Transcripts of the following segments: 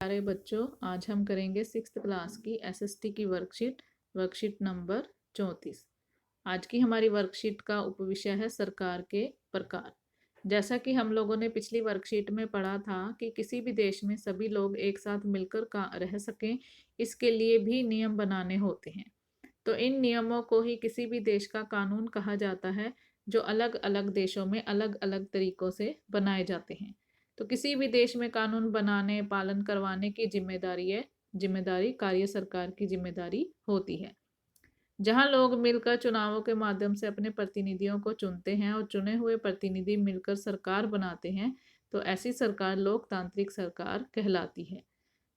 प्यारे बच्चों, आज हम करेंगे 6th क्लास की एसएसटी की वर्कशीट नंबर 34। आज की हमारी वर्कशीट का उपविषय है सरकार के प्रकार। जैसा कि हम लोगों ने पिछली वर्कशीट में पढ़ा था कि किसी भी देश में सभी लोग एक साथ मिलकर रह सकें, इसके लिए भी नियम बनाने होते हैं। तो इन नियमों को ही किसी भी देश का कानून कहा जाता है, जो अलग अलग देशों में अलग अलग तरीकों से बनाए जाते हैं। तो किसी भी देश में कानून बनाने पालन करवाने की जिम्मेदारी कार्य सरकार की जिम्मेदारी होती है। जहां लोग मिलकर चुनावों के माध्यम से अपने प्रतिनिधियों को चुनते हैं और चुने हुए प्रतिनिधि मिलकर सरकार बनाते हैं, तो ऐसी सरकार लोकतांत्रिक सरकार कहलाती है।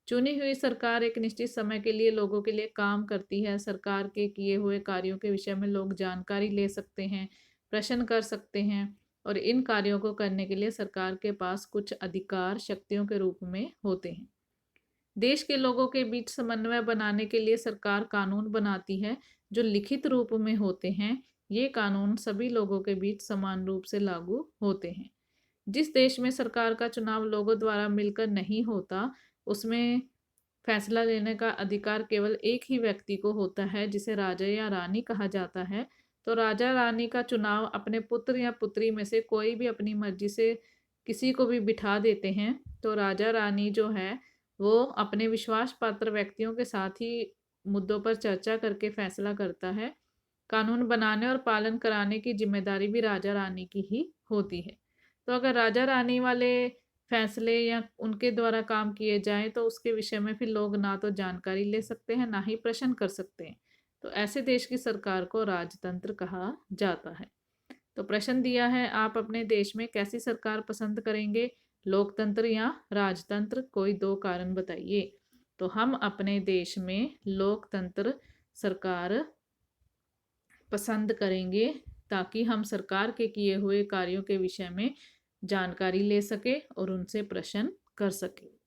चुनी हुई सरकार एक निश्चित समय के लिए लोगों के लिए काम करती है। सरकार के किए हुए कार्यों के विषय में लोग जानकारी ले सकते हैं, प्रश्न कर सकते हैं और इन कार्यों को करने के लिए सरकार के पास कुछ अधिकार शक्तियों के रूप में होते हैं। देश के लोगों के बीच समन्वय बनाने के लिए सरकार कानून बनाती है, जो लिखित रूप में होते हैं। ये कानून सभी लोगों के बीच समान रूप से लागू होते हैं। जिस देश में सरकार का चुनाव लोगों द्वारा मिलकर नहीं होता, उसमें फैसला लेने का अधिकार केवल एक ही व्यक्ति को होता है, जिसे राजा या रानी कहा जाता है। तो राजा रानी का चुनाव अपने पुत्र या पुत्री में से कोई भी अपनी मर्जी से किसी को भी बिठा देते हैं। तो राजा रानी जो है वो अपने विश्वास पात्र व्यक्तियों के साथ ही मुद्दों पर चर्चा करके फैसला करता है। कानून बनाने और पालन कराने की जिम्मेदारी भी राजा रानी की ही होती है। तो अगर राजा रानी वाले फैसले या उनके द्वारा काम किए जाएं, तो उसके विषय में फिर लोग ना तो जानकारी ले सकते हैं, ना ही प्रश्न कर सकते हैं। तो ऐसे देश की सरकार को राजतंत्र कहा जाता है। तो प्रश्न दिया है, आप अपने देश में कैसी सरकार पसंद करेंगे, लोकतंत्र या राजतंत्र? कोई दो कारण बताइए। तो हम अपने देश में लोकतंत्र सरकार पसंद करेंगे, ताकि हम सरकार के किए हुए कार्यों के विषय में जानकारी ले सके और उनसे प्रश्न कर सके।